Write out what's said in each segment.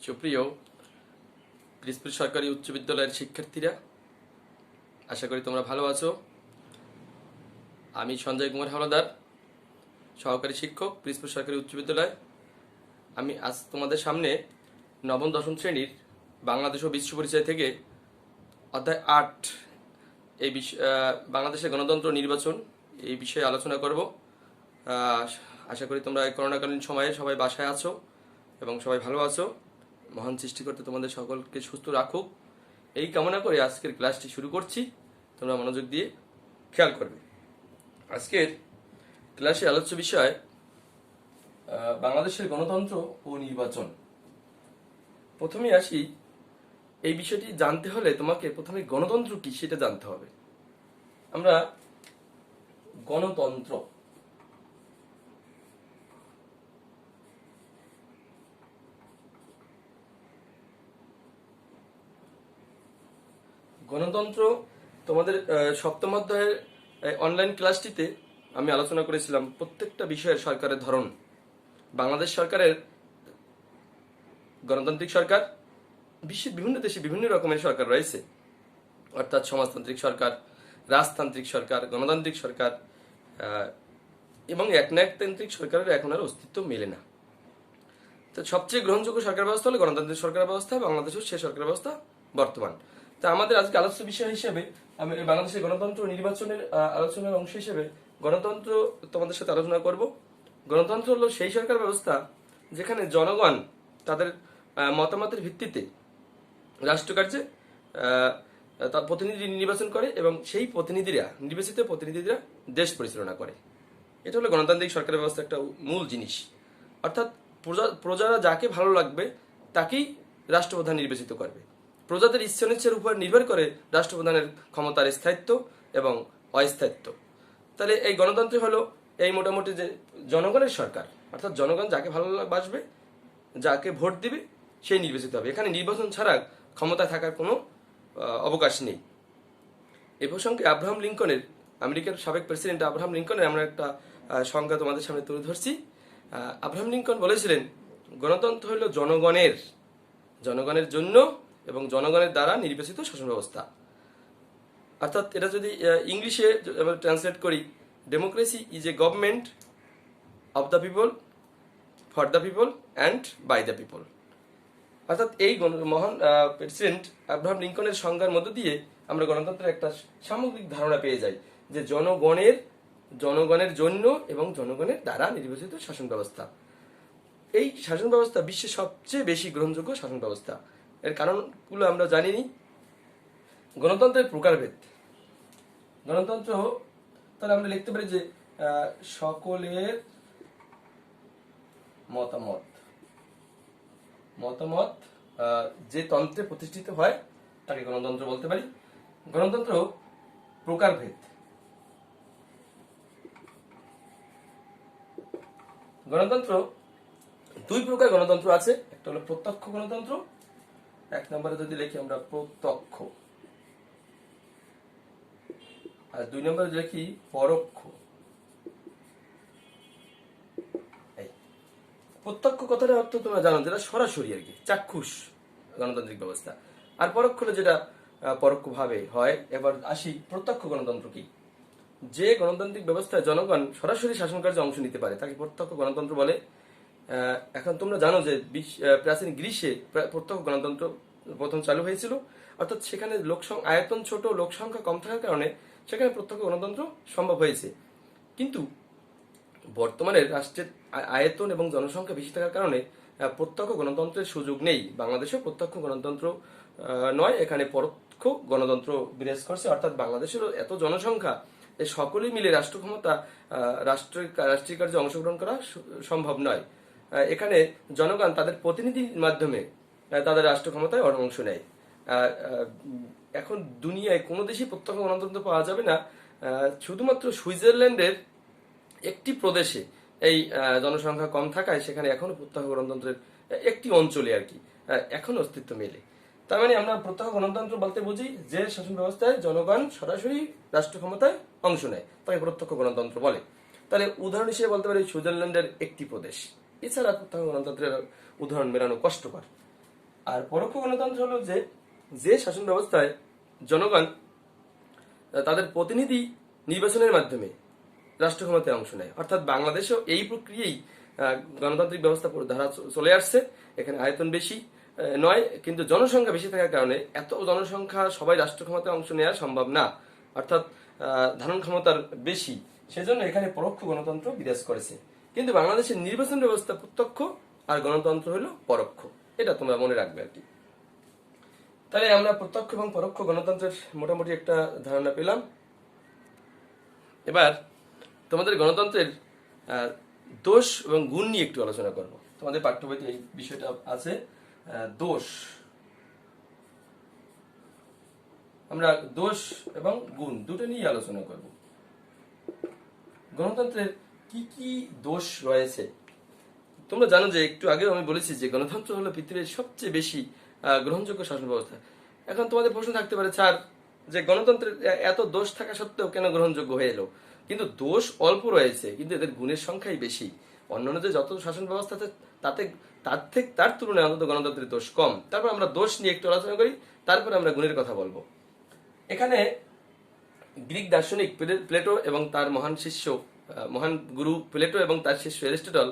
সুপ্রিয় পিরোজপুর সরকারি উচ্চ বিদ্যালয়ের শিক্ষার্থীরা, আশা করি তোমরা ভালো আছো। আমি সঞ্জয় কুমার হাওলাদার, সহকারী শিক্ষক, পিরোজপুর সরকারি উচ্চ বিদ্যালয়। আমি আজ তোমাদের সামনে নবম দশম শ্রেণীর বাংলাদেশ ও বিশ্ব পরিচয় থেকে অধ্যায় 8 এই বাংলাদেশের গণতন্ত্র নির্বাচন এই বিষয়ে আলোচনা করব। আশা করি তোমরা এই করোনাকালীন সময়ে সবাই বাসায় আছো এবং সবাই ভালো আছো। মহান সৃষ্টিকর্তা তোমাদের সকলকে সুস্থ রাখুক, এই কামনা করে আজকের ক্লাসটি শুরু করছি। তোমরা মনোযোগ দিয়ে খেয়াল করবে। আজকের ক্লাসে আলোচ্য বিষয় বাংলাদেশের গণতন্ত্র ও নির্বাচন। প্রথমে আসি, এই বিষয়টি জানতে হলে তোমাকে প্রথমে গণতন্ত্র কি সেটা জানতে হবে। আমরা গণতন্ত্র গণতন্ত্র তোমাদের সপ্তম অধ্যায়ের অনলাইন ক্লাসটিতে আমি আলোচনা করেছিলাম প্রত্যেকটা বিষয়ের সরকারের ধরন। বাংলাদেশ সরকারের গণতান্ত্রিক সরকার, বিশ্বের বিভিন্ন দেশে বিভিন্ন রকমের সরকার রয়েছে, অর্থাৎ সমাজতান্ত্রিক সরকার, রাজতান্ত্রিক সরকার, গণতান্ত্রিক সরকার এবং একনায়কতান্ত্রিক সরকারের এখন আর অস্তিত্ব মেলে না। তো সবচেয়ে গ্রহণযোগ্য সরকার ব্যবস্থা হলো গণতান্ত্রিক সরকার ব্যবস্থা। বাংলাদেশের সেই সরকার ব্যবস্থা বর্তমান। তা আমাদের আজকে আলোচ্য বিষয় হিসেবে আমি বাংলাদেশের গণতন্ত্র নির্বাচনের আলোচনার অংশ হিসেবে গণতন্ত্র তোমাদের সাথে আলোচনা করব। গণতন্ত্র হলো সেই সরকার ব্যবস্থা যেখানে জনগণ তাদের মতামতের ভিত্তিতে রাষ্ট্রকার্যে তার প্রতিনিধি নির্বাচন করে এবং সেই নির্বাচিত প্রতিনিধিরা দেশ পরিচালনা করে। এটা হলো গণতান্ত্রিক সরকার ব্যবস্থা একটা মূল জিনিস। অর্থাৎ প্রজারা যাকে ভালো লাগবে তাকেই রাষ্ট্রপ্রধান নির্বাচিত করবে। প্রজাদের ইচ্ছানিচ্ছের উপর নির্ভর করে রাষ্ট্রপ্রধানের ক্ষমতার স্থায়িত্ব এবং অস্থায়িত্ব। তাহলে এই গণতন্ত্র হলো এই মোটামুটি যে জনগণের সরকার, অর্থাৎ জনগণ যাকে ভালো বাসবে, যাকে ভোট দিবে সেই নির্বাচিত হবে। এখানে নির্বাচন ছাড়া ক্ষমতায় থাকার কোনো অবকাশ নেই। এ প্রসঙ্গে আমেরিকার সাবেক প্রেসিডেন্ট আব্রাহাম লিঙ্কনের আমরা একটা সংজ্ঞা তোমাদের সামনে তুলে ধরছি। আব্রাহাম লিঙ্কন বলেছিলেন, গণতন্ত্র হলো জনগণের জন্য এবং জনগণের দ্বারা নির্বাচিত শাসন ব্যবস্থা। অর্থাৎ এটা যদি ইংলিশে ট্রান্সলেট করি, democracy is a government of the people, for the people and by the people. অর্থাৎ এই মহান প্রেসিডেন্ট আব্রাহাম লিঙ্কনের সংজ্ঞার মধ্য দিয়ে আমরা গণতন্ত্রের একটা সামগ্রিক ধারণা পেয়ে যাই যে জনগণের জন্য এবং জনগণের দ্বারা নির্বাচিত শাসন ব্যবস্থা। এই শাসন ব্যবস্থা বিশ্বের সবচেয়ে বেশি গ্রহণযোগ্য শাসন ব্যবস্থা। এর কারণগুলো আমরা জানিনি। গণতন্ত্রের প্রকারভেদ। গণতন্ত্র তাহলে আমরা লিখতে পারি যে সকলের মতামত যে তন্ত্রে প্রতিষ্ঠিত হয় তাকে গণতন্ত্র বলতে পারি। গণতন্ত্র প্রকারভেদ। গণতন্ত্র দুই প্রকার গণতন্ত্র আছে। একটা হলো প্রত্যক্ষ গণতন্ত্র, এক নম্বরে যদি লিখি আমরা প্রত্যক্ষ, আর দুই নম্বরে লিখি পরোক্ষ। প্রত্যক্ষ কথাটা অর্থ তোমরা জানো, যেটা সরাসরি আর কি, চাক্ষুষ গণতান্ত্রিক ব্যবস্থা। আর পরোক্ষ হলো যেটা পরোক্ষভাবে হয়। এবার আসি প্রত্যক্ষ গণতন্ত্র কি। যে গণতান্ত্রিক ব্যবস্থায় জনগণ সরাসরি শাসন কার্যে অংশ নিতে পারে তাকে প্রত্যক্ষ গণতন্ত্র বলে। এখন তোমরা জানো যে প্রাচীন গ্রীসে প্রত্যক্ষ গণতন্ত্র প্রথম চালু হয়েছিল। অর্থাৎ সেখানে আয়তন ছোট, লোক সংখ্যা কম থাকার কারণে সেখানে প্রত্যক্ষ গণতন্ত্র সম্ভব হয়েছে। কিন্তু বর্তমানে রাষ্ট্রের আয়তন এবং জনসংখ্যা বেশি থাকার কারণে প্রত্যক্ষ গণতন্ত্রের সুযোগ নেই। বাংলাদেশেও প্রত্যক্ষ গণতন্ত্র নয়, এখানে পরোক্ষ গণতন্ত্র বিরাজ করছে। অর্থাৎ বাংলাদেশেরও এত জনসংখ্যা, সকলেই মিলে রাষ্ট্র ক্ষমতা রাষ্ট্রীয় কার্যে অংশগ্রহণ করা সম্ভব নয়। এখানে জনগণ তাদের প্রতিনিধির মাধ্যমে তাদের রাষ্ট্র ক্ষমতায় অংশ নেয়। এখন দুনিয়ায় কোনো দেশেই প্রত্যক্ষ গণতন্ত্র পাওয়া যাবে না। শুধুমাত্র সুইজারল্যান্ডের একটি প্রদেশে এই জনসংখ্যা কম থাকায় সেখানে এখনো প্রত্যক্ষ গণতন্ত্রের একটি অঞ্চলে আর কি এখন অস্তিত্ব মেলে। তার মানে আমরা প্রত্যক্ষ গণতন্ত্র বলতে বুঝি যে শাসন ব্যবস্থায় জনগণ সরাসরি রাষ্ট্র ক্ষমতায় অংশ নেয় তাকে প্রত্যক্ষ গণতন্ত্র বলে। তাহলে উদাহরণ হিসেবে বলতে পারি সুইজারল্যান্ডের একটি প্রদেশ। এছাড়া প্রত্যক্ষ গণতন্ত্রের উদাহরণ মেলানো কষ্টকর। আর পরোক্ষ গণতন্ত্র হলো যে যে শাসন ব্যবস্থায় জনগণ তাদের প্রতিনিধি নির্বাচনের মাধ্যমে রাষ্ট্র ক্ষমতায় অংশ নেয়। অর্থাৎ বাংলাদেশেও এই প্রক্রিয়াই গণতান্ত্রিক ব্যবস্থা ধারা চলে আসছে। এখানে আয়তন বেশি নয়, কিন্তু জনসংখ্যা বেশি থাকার কারণে এত জনসংখ্যা সবাই রাষ্ট্র ক্ষমতায় অংশ নেওয়া সম্ভব না, অর্থাৎ ধারণ ক্ষমতার বেশি, সেজন্য এখানে পরোক্ষ গণতন্ত্র বিরাজ করেছে। কিন্তু বাংলাদেশের নির্বাচন ব্যবস্থা প্রত্যক্ষ আর গণতন্ত্র হলো পরোক্ষ, এটা তোমরা মনে রাখবে আর কি। তাহলে আমরা প্রত্যক্ষ এবং পরোক্ষ গণতন্ত্রের মোটামুটি একটা ধারণা পেলাম। এবার তোমাদের গণতন্ত্রের দোষ এবং গুণ নিয়ে একটু আলোচনা করব। তোমাদের পাঠ্যবইতে এই বিষয়টা আছে, দোষ। আমরা দোষ এবং গুণ দুটো নিয়ে আলোচনা করব। গণতন্ত্রের কি কি দোষ রয়েছে? তোমরা জানো যে একটু আগেও আমি বলেছি যে গণতন্ত্র হলো পৃথিবীর সবচেয়ে বেশি গ্রহণযোগ্য শাসন ব্যবস্থা। এখন তোমাদের প্রশ্ন থাকতে পারে, স্যার, যে গণতন্ত্রের এত দোষ থাকা সত্ত্বেও কেন গ্রহণযোগ্য হয়ে এলো? কিন্তু দোষ অল্প রয়েছে, কিন্তু এদের গুণের সংখ্যাই বেশি। অন্যান্য যে যত শাসন ব্যবস্থা আছে তাতে তার তুলনায় অন্তত গণতন্ত্রের দোষ কম। তারপর আমরা দোষ নিয়ে একটু আলোচনা করি, তারপর আমরা গুণের কথা বলবো। এখানে গ্রিক দার্শনিক প্লেটো এবং তার মহান শিষ্য, মহান গুরু প্লেটো এবং তার শিষ্য অ্যারিস্টটল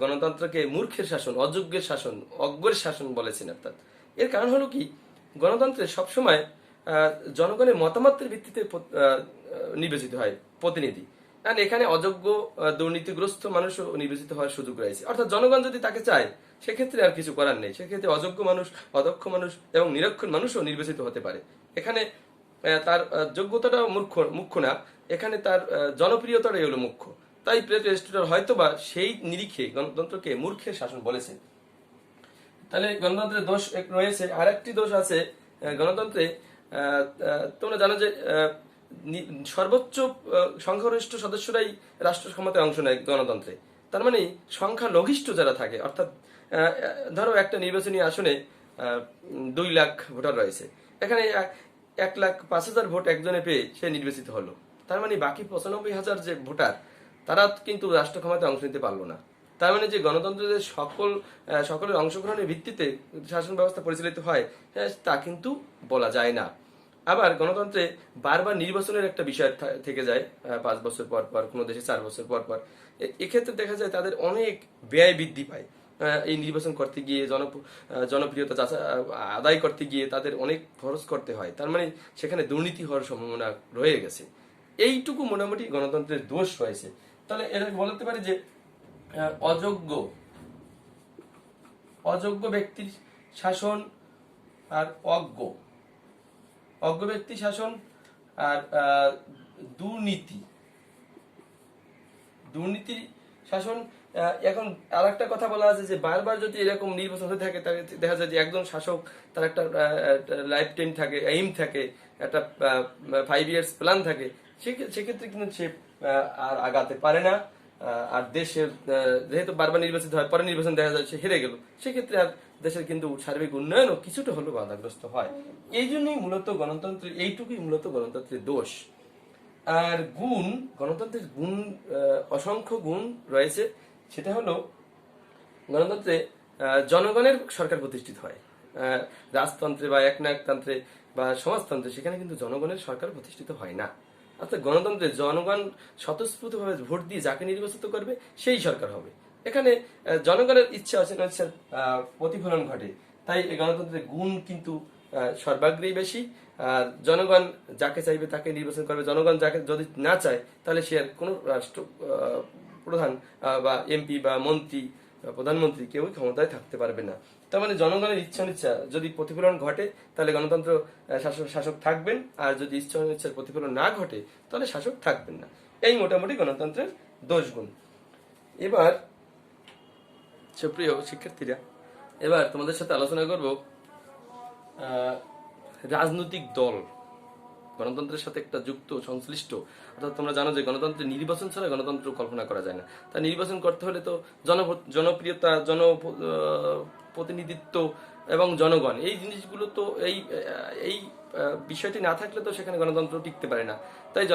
গণতন্ত্রকে মূর্খের শাসন, অযোগ্যের শাসন, অজ্ঞের শাসন বলেছেন। অর্থাৎ এর কারণ হলো কি, গণতন্ত্রে সবসময় জনগণের মতামতের ভিত্তিতে নির্বাচিত হয় প্রতিনিধি। কারণ এখানে অযোগ্য, দুর্নীতিগ্রস্ত মানুষও নির্বাচিত হওয়ার সুযোগ রয়েছে। অর্থাৎ জনগণ যদি তাকে চায় সেক্ষেত্রে আর কিছু করার নেই, সেক্ষেত্রে অযোগ্য মানুষ, অদক্ষ মানুষ এবং নিরক্ষর মানুষও নির্বাচিত হতে পারে। এখানে তার যোগ্যতাটাও মুখ্য না, এখানে তার জনপ্রিয়তাটাই হলো মুখ্য। তাই প্লেটো অ্যারিস্টটল হয়তোবা সেই নিরিখে গণতন্ত্রকে মূর্খের শাসন বলেছেন। তাহলে গণতন্ত্রের দোষ রয়েছে। আর একটি দোষ আছে গণতন্ত্রে, তোমরা জানো যে সর্বোচ্চ সংখ্যাগরিষ্ঠ সদস্যরাই রাষ্ট্র ক্ষমতায় অংশ নেয় গণতন্ত্রে। তার মানে সংখ্যালঘিষ্ঠ যারা থাকে, অর্থাৎ ধরো একটা নির্বাচনী আসনে 2 লাখ ভোটার রয়েছে, এখানে 1,05,000 ভোট একজনে পেয়ে সে নির্বাচিত হলো। তার মানে বাকি 95,000 যে ভোটার, তারা কিন্তু রাষ্ট্র ক্ষমতায় অংশ নিতে পারলো না। তার মানে যে গণতন্ত্রের সকলের অংশগ্রহণের ভিত্তিতে শাসন ব্যবস্থা পরিচালিত হয় তা কিন্তু বলা যায় না। আবার গণতন্ত্রে বারবার নির্বাচনের একটা বিষয় থেকে যায়, 5 বছর পর পর, কোনো দেশে 4 বছর পর পর। এক্ষেত্রে দেখা যায় তাদের অনেক ব্যয় বৃদ্ধি পায়। এই নির্বাচন করতে গিয়ে জনপ্রিয়তা আদায় করতে গিয়ে তাদের অনেক খরচ করতে হয়। তার মানে সেখানে দুর্নীতি হওয়ার সম্ভাবনা রয়ে গেছে। এইটুকু মোটামুটি গণতন্ত্রের দোষ রয়েছে। তাহলে এটা বলতে পারি যে অযোগ্য ব্যক্তির শাসন আর অজ্ঞ ব্যক্তি শাসন আর দুর্নীতি শাসন। এখন আর একটা কথা বলা আছে যে বারবার যদি এরকম নির্বাচন হতে থাকে, তাহলে দেখা যায় যে একজন শাসক তার একটা লাইফ টাইম থাকে, এইম থাকে, একটা 5 ইয়ার্স প্ল্যান থাকে, সেক্ষেত্রে কিন্তু সে আর আগাতে পারে না। আর দেশের যেহেতু বারবার নির্বাচিত হয়, পরে নির্বাচন দেখা যায় সে হেরে গেল, সেক্ষেত্রে আর দেশের কিন্তু সার্বিক উন্নয়নও কিছুটা হলেও বাধাগ্রস্ত হয়। এই জন্যই মূলত এইটুকুই মূলত গণতন্ত্রের দোষ। আর গুণ, গণতন্ত্রের গুণ, অসংখ্য গুণ রয়েছে। সেটা হলো গণতন্ত্রে জনগণের সরকার প্রতিষ্ঠিত হয়। রাজতন্ত্রে বা একনায়কতন্ত্রে বা সমাজতন্ত্রে সেখানে কিন্তু জনগণের সরকার প্রতিষ্ঠিত হয় না। অর্থাৎ গণতন্ত্রে জনগণ স্বতঃস্ফূর্তভাবে ভোট দিয়ে যাকে নির্বাচিত করবে সেই সরকার হবে। এখানে জনগণের ইচ্ছা অনিচ্ছার প্রতিফলন ঘটে। তাই এই গণতন্ত্রের গুণ কিন্তু সর্বাগ্রেই বেশি। আর জনগণ যাকে চাইবে তাকে নির্বাচন করবে, জনগণ যাকে যদি না চায় তাহলে সে আর কোনো রাষ্ট্র প্রধান বা এমপি বা মন্ত্রী প্রধানমন্ত্রী কেউই ক্ষমতায় থাকতে পারবে না। তার মানে জনগণের ইচ্ছা অনিচ্ছা যদি প্রতিফলন ঘটে তাহলে গণতন্ত্র শাসক থাকবেন, আর যদি ইচ্ছা অনিচ্ছার প্রতিফলন না ঘটে তাহলে শাসক থাকবেন না। এই মোটামুটি গণতন্ত্রের দোষগুণ। এবার সুপ্রিয় শিক্ষার্থীরা, এবার তোমাদের সাথে আলোচনা করব রাজনৈতিক দল গণতন্ত্রের সাথে একটা যুক্ত সংশ্লিষ্ট। অর্থাৎ তোমরা জানো যে গণতন্ত্রের নির্বাচন ছাড়া গণতন্ত্র কল্পনা করা যায় না। তা নির্বাচন করতে হলে তো জনপ্রিয়তা, প্রতিনিধিত্ব এবং জনগণ, এই জিনিসগুলো তো এই বিষয়টি না থাকলে তো সেখানে গণতন্ত্র টিকতে পারে না। তাই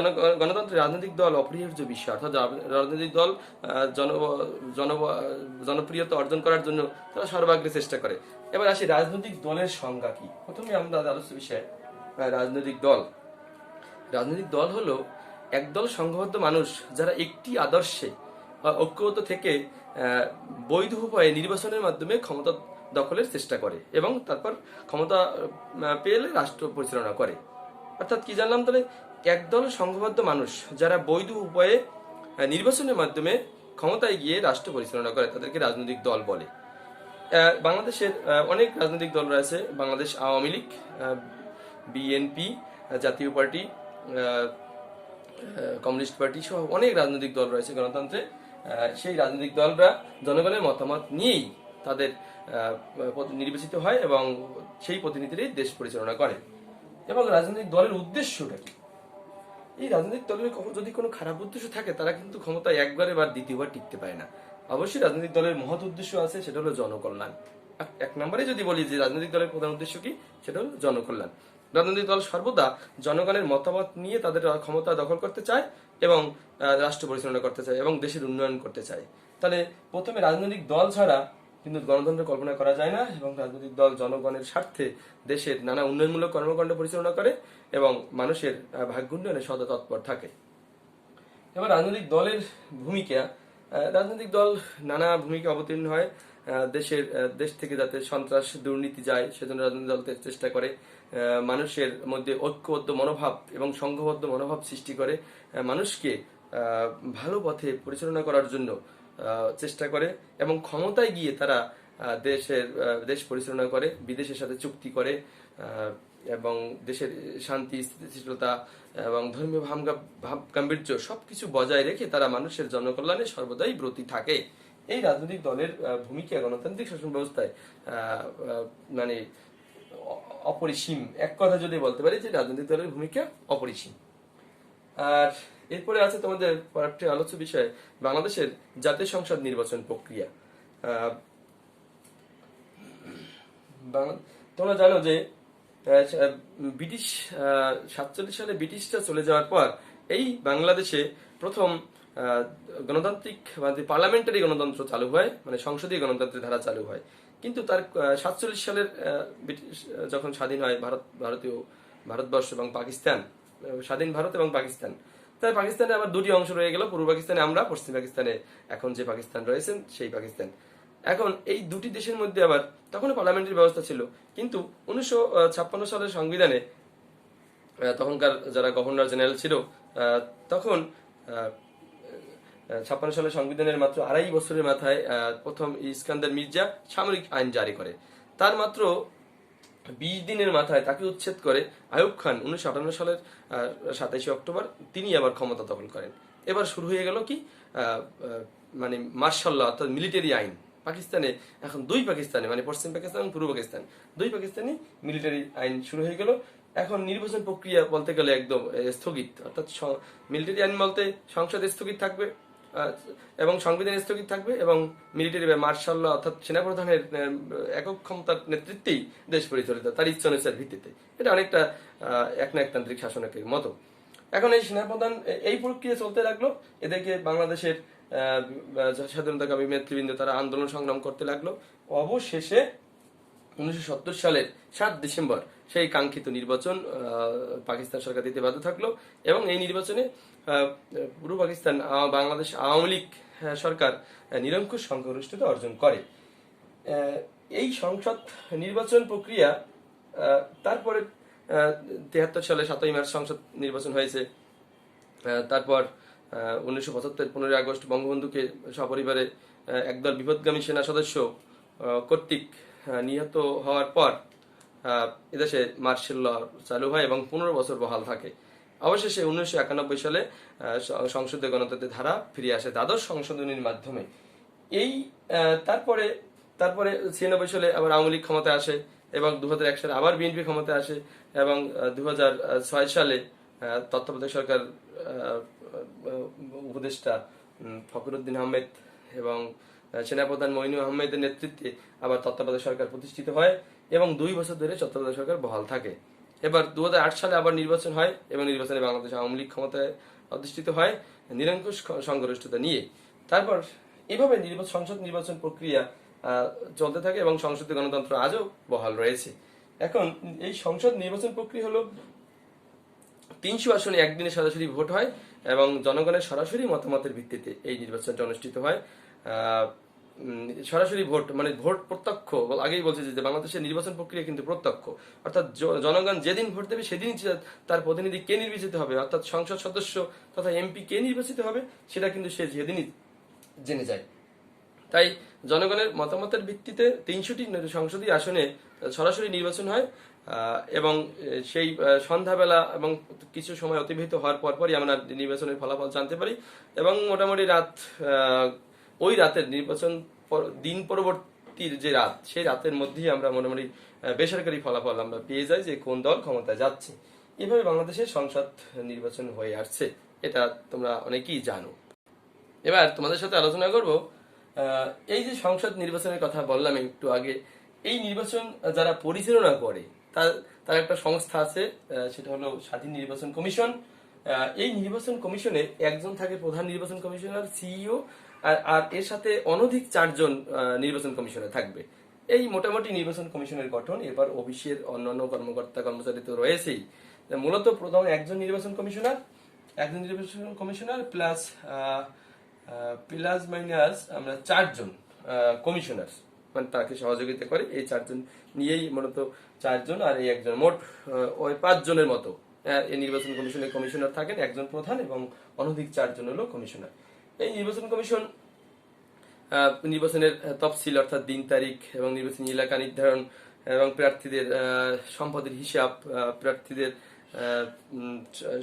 গণতন্ত্রের রাজনৈতিক দল অপরিহার্য বিষয়, অর্থাৎ রাজনৈতিক দল জন জন জনপ্রিয়তা অর্জন করার জন্য তারা সর্বাগ্রে চেষ্টা করে। এবার আসি রাজনৈতিক দলের সংজ্ঞা কি। প্রথমে আমরা আলোচ্য বিষয় রাজনৈতিক দল। রাজনৈতিক দল হলো একদল সংঘবদ্ধ মানুষ যারা একটি আদর্শে ঐক্যবদ্ধ থেকে বৈধ উপায়ে নির্বাচনের মাধ্যমে ক্ষমতা দখলের চেষ্টা করে এবং তারপর ক্ষমতা পেলে রাষ্ট্র পরিচালনা করে। অর্থাৎ কি জানলাম তাহলে, একদল সংঘবদ্ধ মানুষ যারা বৈধ উপায়ে নির্বাচনের মাধ্যমে ক্ষমতায় গিয়ে রাষ্ট্র পরিচালনা করে তাদেরকে রাজনৈতিক দল বলে। বাংলাদেশের অনেক রাজনৈতিক দল রয়েছে। বাংলাদেশ আওয়ামী লীগ, বিএনপি, জাতীয় পার্টি, কমিউনিস্ট পার্টি সহ অনেক রাজনৈতিক দল রয়েছে গণতন্ত্রে। সেই রাজনৈতিক দলরা জনগণের মতামত নিয়েই তাদের নির্বাচিত হয় এবং সেই প্রতিনিধিরাই দেশ পরিচালনা করে। এবং রাজনৈতিক দলের উদ্দেশ্যটা কি? এই রাজনৈতিক দলের যদি কোনো খারাপ উদ্দেশ্য থাকে তারা কিন্তু ক্ষমতায় একবারে বা দ্বিতীয়বার টিকতে পারে না। অবশ্যই রাজনৈতিক দলের মহৎ উদ্দেশ্য আছে, সেটা হলো জনকল্যাণ। এক নম্বরে যদি বলি যে রাজনৈতিক দলের প্রধান উদ্দেশ্য কি, সেটা হলো জনকল্যাণ। রাজনৈতিক দল সর্বদা জনগণের মতামত নিয়ে তাদের ক্ষমতা দখল করতে চায় এবং রাষ্ট্র পরিচালনা করতে চায় এবং দেশের উন্নয়ন করতে চায়। তাহলে প্রথমে রাজনৈতিক দল ছাড়া কিন্তু গণতন্ত্র কল্পনা করা যায় না, এবং রাজনৈতিক দল জনগণের স্বার্থে দেশের নানা উন্নয়নমূলক কর্মকাণ্ড পরিচালনা করে এবং মানুষের ভাগ্য উন্নয়নে সদা তৎপর থাকে। এবার রাজনৈতিক দলের ভূমিকা, রাজনৈতিক দল নানা ভূমিকা অবতীর্ণ হয়। দেশ থেকে যাতে সন্ত্রাস দুর্নীতি যায় সেজন্য রাজনৈতিক দল চেষ্টা করে। মানুষের মধ্যে ঐক্যবদ্ধ মনোভাব এবং সংঘবদ্ধ মনোভাব সৃষ্টি করে। মানুষকে ভালো পথে পরিচালনা করার জন্য চেষ্টা করে এবং ক্ষমতায় গিয়ে তারা দেশ পরিচালনা করে, বিদেশের সাথে চুক্তি করে এবং দেশের শান্তি স্থিতিশীলতা এবং ধর্মীয় ভাব গাম্ভীর্য সবকিছু বজায় রেখে তারা মানুষের জনকল্যাণে সর্বদাই ব্রতী থাকে। এই রাজনৈতিক দলের ভূমিকা গণতান্ত্রিক শাসন ব্যবস্থায় মানে অপরিসীম। এক কথা যদি বলতে পারি যে রাজনৈতিক দলের ভূমিকা অপরিসীম। আর এরপরে আছে তোমাদের পরবর্তী আলোচ্য বিষয় বাংলাদেশের জাতীয় সংসদ নির্বাচন প্রক্রিয়া। তোমরা জানো যে ব্রিটিশ 47 সালে ব্রিটিশরা চলে যাওয়ার পর এই বাংলাদেশে প্রথম গণতান্ত্রিক পার্লামেন্টারি গণতন্ত্র চালু হয়, মানে সংসদীয় গণতন্ত্রের ধারা চালু হয়। কিন্তু তার 47 সালের ব্রিটিশ যখন স্বাধীন হয় ভারতবর্ষ এবং পাকিস্তান, স্বাধীন ভারত এবং পাকিস্তান, তাই পাকিস্তানে আবার দুটি অংশ রয়ে গেল। পূর্ব পাকিস্তানে আমরা, পশ্চিম পাকিস্তানে এখন যে পাকিস্তান রয়েছেন সেই পাকিস্তান। এখন এই দুটি দেশের মধ্যে আবার তখন পার্লামেন্টারি ব্যবস্থা ছিল, কিন্তু 1956 সালের সংবিধানে তখনকার যারা গভর্নর জেনারেল ছিল তখন 56 সালের সংবিধানের মাত্র 2.5 বছরের মাথায় প্রথম ইস্কান্দার মির্জা সামরিক আইন জারি করে। তার মাত্র 20 দিনের মাথায় তাকে উচ্ছেদ করে আইয়ুব খান 1958 সালের 27 অক্টোবর তিনি আবার ক্ষমতা দখল করেন। এবার শুরু হয়ে গেল কি মানে মার্শাল ল, অর্থাৎ মিলিটারি আইন। পাকিস্তানে এখন দুই পাকিস্তানে, মানে পশ্চিম পাকিস্তান এবং পূর্ব পাকিস্তান, দুই পাকিস্তানি মিলিটারি আইন শুরু হয়ে গেল। এখন নির্বাচন প্রক্রিয়া বলতে গেলে একদম স্থগিত, অর্থাৎ মিলিটারি আইন বলতে সংসদ স্থগিত থাকবে এবং সংবিধান স্থগিত থাকবে এবং মিলিটারি বা মার্শাল ল অর্থাৎ সেনাপ্রধানের একক ক্ষমতার নেতৃত্বেই দেশ পরিচালিত তার ইচ্ছা অনুসার ভিত্তিতে। এটা অনেকটা একনায়কতান্ত্রিক শাসনের মতো। এখন এই সেনাপ্রধান এই প্রক্রিয়া চলতে লাগলো। এদেরকে বাংলাদেশের স্বাধীনতাকামী নেতৃবৃন্দ তারা আন্দোলন সংগ্রাম করতে লাগলো। অবশেষে 1970 সালের 7 ডিসেম্বর সেই কাঙ্ক্ষিত নির্বাচন পাকিস্তান সরকার দিতে বাধ্য থাকলো এবং এই নির্বাচনে পূর্ব পাকিস্তান বাংলাদেশ আওয়ামী লীগ সরকার নিরঙ্কুশ সংখ্যাগরিষ্ঠতা অর্জন করে। এই সংসদ নির্বাচন প্রক্রিয়া তারপরে 73 সালে 7ই মার্চ সংসদ নির্বাচন হয়েছে। তারপর 1975 15ই আগস্ট বঙ্গবন্ধুকে সপরিবারে একদল বিপদগামী সেনা সদস্য কর্তৃক নিহত হওয়ার পর এদেশে মার্শাল ল চালু হয় এবং 15 বছর বহাল থাকে। অবশেষে 1991 সালে সংসদীয় গণতন্ত্রের ধারা ফিরে আসে দ্বাদশ সংশোধনীর মাধ্যমে। এই তারপরে 96 সালে আবার আওয়ামী লীগ ক্ষমতায় আসে এবং 2001 সালে আবার বিএনপি ক্ষমতায় আসে এবং 2006 সালে তত্ত্বাবধায়ক সরকার উপদেষ্টা ফখরুদ্দিন আহমেদ এবং সেনাপ্রধান মঈনুল আহমেদের নেতৃত্বে আবার তত্ত্বাবধায়ক সরকার প্রতিষ্ঠিত হয় এবং 2 বছর ধরে তত্ত্বাবধায়ক সরকার বহাল থাকে। এবার 2008 সালে আবার নির্বাচন হয় এবং নির্বাচনে বাংলাদেশ আওয়ামী লীগ ক্ষমতায় অধিষ্ঠিত হয় নিরঙ্কুশ সংখ্যাগরিষ্ঠতা নিয়ে। তারপর এভাবে সংসদ নির্বাচন প্রক্রিয়া চলতে থাকে এবং সংসদীয় গণতন্ত্র আজও বহাল রয়েছে। এখন এই সংসদ নির্বাচন প্রক্রিয়া হলো 300 আসনে একদিনে সরাসরি ভোট হয় এবং জনগণের সরাসরি মতামতের ভিত্তিতে এই নির্বাচনটা অনুষ্ঠিত হয়। সরাসরি ভোট মানে ভোট প্রত্যক্ষ, আগেই বলছে যে বাংলাদেশের নির্বাচন প্রক্রিয়া কিন্তু প্রত্যক্ষ, অর্থাৎ জনগণ যেদিন ভোট দেবে সেদিনই তার প্রতিনিধি কে নির্বাচিত হবে, অর্থাৎ সংসদ সদস্য তথা এমপি কে নির্বাচিত হবে সেটা কিন্তু সে যেদিনই জেনে যায়। তাই জনগণের মতামতের ভিত্তিতে 300টি সংসদীয় আসনে সরাসরি নির্বাচন হয় এবং সেই সন্ধ্যাবেলা এবং কিছু সময় অতিবাহিত হওয়ার পরপরই আমরা নির্বাচনের ফলাফল জানতে পারি এবং মোটামুটি ওই রাতের নির্বাচন দিন পরবর্তীর যে রাত, সেই রাতের মধ্যেই আমরা মোটামুটি বেসরকারি ফলাফল আমরা পেয়ে যাই যে কোন দল ক্ষমতায় যাচ্ছে। এভাবে বাংলাদেশের সংসদ নির্বাচন হয়ে আসছে, এটা তোমরা অনেকেই জানো। এবার তোমাদের সাথে আলোচনা করব এই যে সংসদ নির্বাচনের কথা বললাম একটু আগে, এই নির্বাচন যারা পরিচালনা করে তার একটা সংস্থা আছে, সেটা হলো স্বাধীন নির্বাচন কমিশন। এই নির্বাচন কমিশনে একজন থাকে প্রধান নির্বাচন কমিশনার, সিইও, আর এর সাথে অনধিক 4 জন নির্বাচন কমিশনার থাকবে। এই মোটামুটি নির্বাচন কমিশনের গঠন। এবার অফিসের অন্যান্য কর্মকর্তা কর্মচারী তো রয়েছেই, মূলত প্রথম একজন নির্বাচন কমিশনার প্লাস মাইনাস আমরা 4 জন কমিশনার মানে তাকে সহযোগিতা করে। এই 4 জন নিয়েই মূলত 4 জন আর এই একজন, মোট ওই 5 জনের মতো এই নির্বাচন কমিশনের কমিশনার থাকেন, একজন প্রধান এবং অনধিক 4 জন হলো কমিশনার। এই নির্বাচন কমিশন নির্বাচনের তফসিল অর্থাৎ দিন তারিখ এবং নির্বাচনী এলাকা নির্ধারণ এবং প্রার্থীদের সম্পদের হিসাব, প্রার্থীদের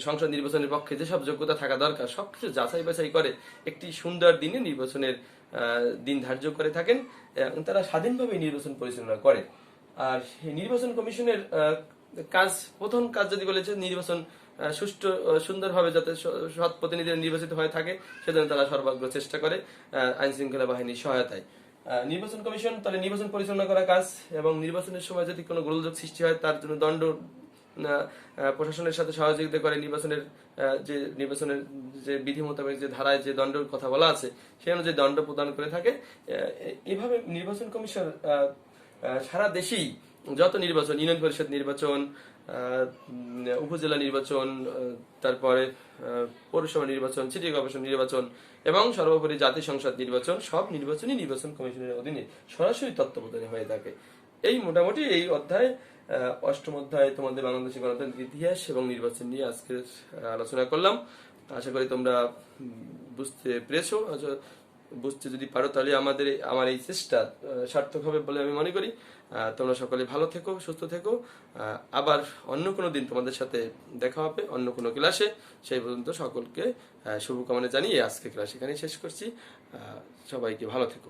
সংসদ নির্বাচনের পক্ষে যেসব যোগ্যতা থাকা দরকার সবকিছু যাচাই বাছাই করে একটি সুন্দর দিনে নির্বাচনের দিন ধার্য করে থাকেন। তারা স্বাধীনভাবে নির্বাচন পরিচালনা করে। আর নির্বাচন কমিশনের প্রথম কাজ যদি বলেছে নির্বাচন সুষ্ঠু সুন্দরভাবে যাতে সৎ প্রতিনিধিরা নির্বাচিত হয়ে থাকে সেজন্য তারা সর্বাগ্র চেষ্টা করে আইন শৃঙ্খলা বাহিনীর সহায়তায়। নির্বাচন কমিশন তাহলে নির্বাচন পরিচালনা করা কাজ এবং নির্বাচনের সময় যদি কোনো গোলযোগ সৃষ্টি হয় তার জন্য দণ্ড প্রশাসনের সাথে সহযোগিতা করে। নির্বাচনের যে বিধি মোতাবেক যে ধারায় যে দণ্ডের কথা বলা আছে সেই অনুযায়ী দণ্ড প্রদান করে থাকে। এভাবে নির্বাচন কমিশন সারা দেশেই যত নির্বাচন, ইউনিয়ন পরিষদ নির্বাচন, উপজেলা নির্বাচন, তারপরে পৌরসভা নির্বাচন, সিটি কর্পোরেশন নির্বাচন এবং সর্বোপরি জাতীয় সংসদ নির্বাচন, সব নির্বাচনই নির্বাচন কমিশনের অধীনে সরাসরি তত্ত্বাবধানে হয়ে থাকে। এই মোটামুটি এই অধ্যায়, 8ম অধ্যায় তোমাদের বাংলাদেশের গণতান্ত্রিক ইতিহাস এবং নির্বাচন নিয়ে আজকে আলোচনা করলাম। আশা করি তোমরা বুঝতে পেরেছো। বুঝতে যদি পারো তাহলে আমার এই চেষ্টা সার্থক হবে বলে আমি মনে করি। তোমরা সকলে ভালো থেকো, সুস্থ থেকো। আবার অন্য কোনো দিন তোমাদের সাথে দেখা হবে অন্য কোনো ক্লাসে। সেই পর্যন্ত সকলকে শুভকামনা জানিয়ে আজকে ক্লাস এখানেই শেষ করছি। সবাইকে ভালো থেকো।